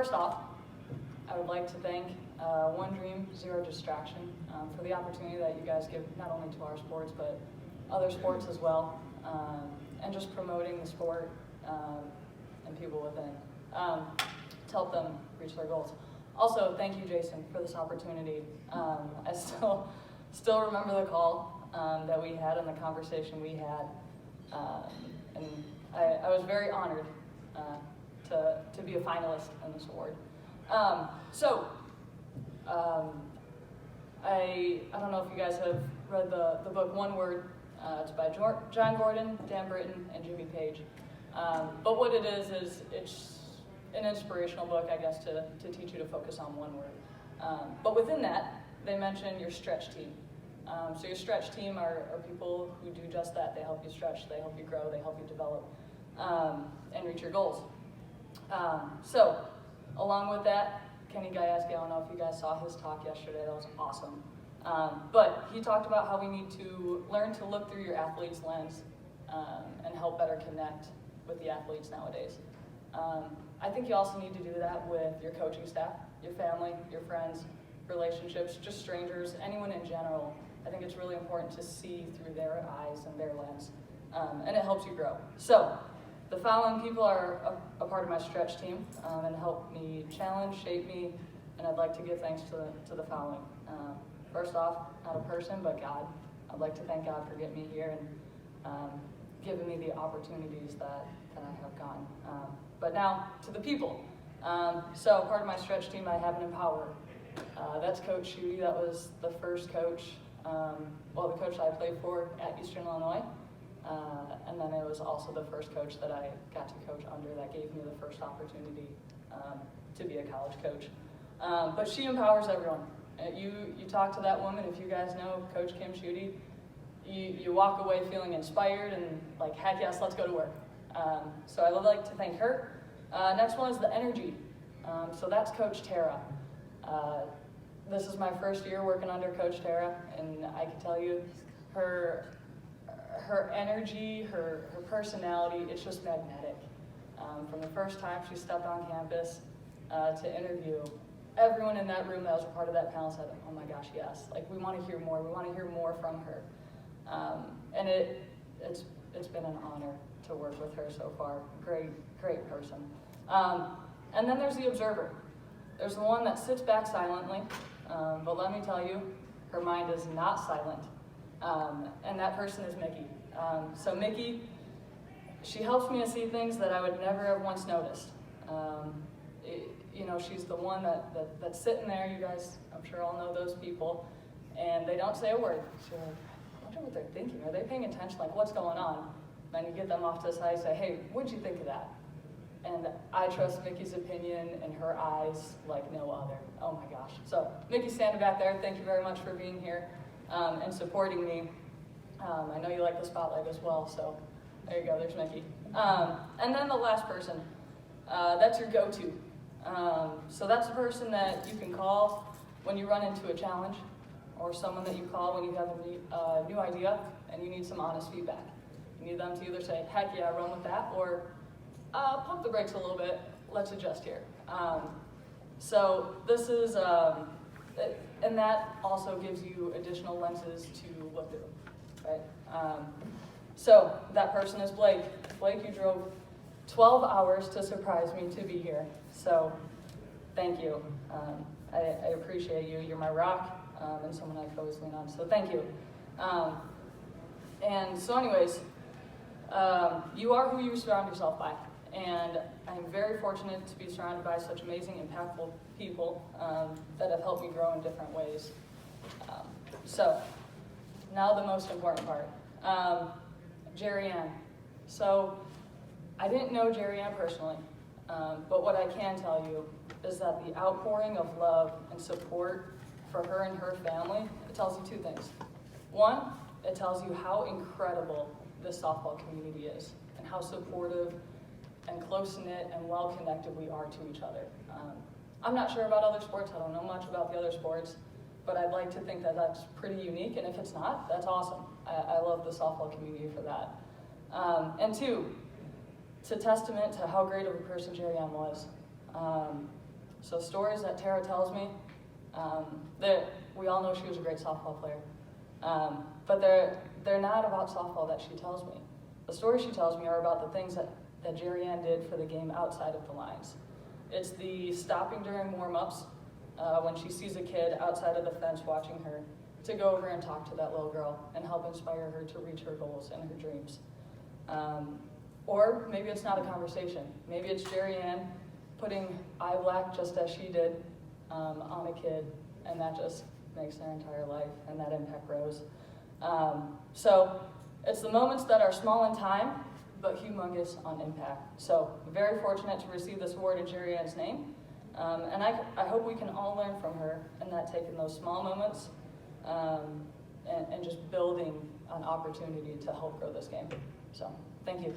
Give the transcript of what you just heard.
first off, I would like to thank One Dream, Zero Distraction for the opportunity that you guys give not only to our sports, but other sports as well, and just promoting the sport and people within to help them reach their goals. Also, thank you, Jason, for this opportunity. I still remember the call that we had and the conversation we had, and I was very honored to be a finalist in this award. I don't know if you guys have read the book One Word. It's by John Gordon, Dan Britton, and Jimmy Page. But what it is it's an inspirational book, I guess, to teach you to focus on one word. But within that, they mention your stretch team. So your stretch team are people who do just that. They help you stretch, they help you grow, they help you develop, and reach your goals. So, along with that, Kenny Gajewski, I don't know if you guys saw his talk yesterday, that was awesome. But he talked about how we need to learn to look through your athlete's lens and help better connect with the athletes nowadays. I think you also need to do that with your coaching staff, your family, your friends, relationships, just strangers, anyone in general. I think it's really important to see through their eyes and their lens, and it helps you grow. So, the following people are a part of my stretch team and help me challenge, shape me, and I'd like to give thanks to the following. First off, not a person, but God. I'd like to thank God for getting me here and giving me the opportunities that I have gotten. But now, to the people. So part of my stretch team, I have an empower. That's Coach Schutte. That was the first coach, the coach that I played for at Eastern Illinois. And then it was also the first coach that I got to coach under that gave me the first opportunity to be a college coach. But she empowers everyone. You talk to that woman, if you guys know Coach Kim Schutte, you walk away feeling inspired and like, heck yes, let's go to work. So I would like to thank her. Next one is the energy. So that's Coach Tara. This is my first year working under Coach Tara, and I can tell you, her energy, her personality, it's just magnetic. From the first time she stepped on campus to interview, everyone in that room that was a part of that panel said, oh my gosh, yes, like we want to hear more, we want to hear more from her. And it's been an honor to work with her so far. Great person. And then there's the observer. There's the one that sits back silently, but let me tell you, her mind is not silent. And that person is Mickey. So Mickey, she helps me to see things that I would never have once noticed. She's the one that's sitting there. You guys, I'm sure all know those people, and they don't say a word. So I wonder what they're thinking. Are they paying attention? Like, what's going on? Then you get them off to the side and say, hey, what'd you think of that? And I trust Mickey's opinion and her eyes like no other. Oh my gosh. So Mickey, standing back there, thank you very much for being here and supporting me. I know you like the spotlight as well, so there you go, there's Mickey. And then the last person, that's your go-to. So that's the person that you can call when you run into a challenge, or someone that you call when you have a new idea and you need some honest feedback. You need them to either say, heck yeah, run with that, or pump the brakes a little bit, let's adjust here. So this is, and that also gives you additional lenses to look through, right? So that person is Blake. Blake, you drove 12 hours to surprise me to be here, so thank you. I appreciate you. You're my rock and someone I can always lean on, so thank you. And so anyways, you are who you surround yourself by. And I'm very fortunate to be surrounded by such amazing, impactful people that have helped me grow in different ways. So, now the most important part. Geri. So, I didn't know Geri personally, but what I can tell you is that the outpouring of love and support for her and her family, it tells you two things. One, it tells you how incredible this softball community is and how supportive and close-knit and well-connected we are to each other. I'm not sure about other sports, I don't know much about the other sports, but I'd like to think that that's pretty unique, and if it's not, that's awesome. I love the softball community for that. And two, it's a testament to how great of a person Geri was. So stories that Tara tells me, that we all know she was a great softball player, but they're not about softball that she tells me. The stories she tells me are about the things that Geri did for the game outside of the lines. It's the stopping during warm-ups when she sees a kid outside of the fence watching her, to go over and talk to that little girl and help inspire her to reach her goals and her dreams. Or maybe it's not a conversation. Maybe it's Geri putting eye black just as she did on a kid, and that just makes their entire life, and that impact grows. So it's the moments that are small in time, but humongous on impact. So I'm very fortunate to receive this award in Geri Ann's name, and I hope we can all learn from her, and that taking those small moments and just building an opportunity to help grow this game. So thank you.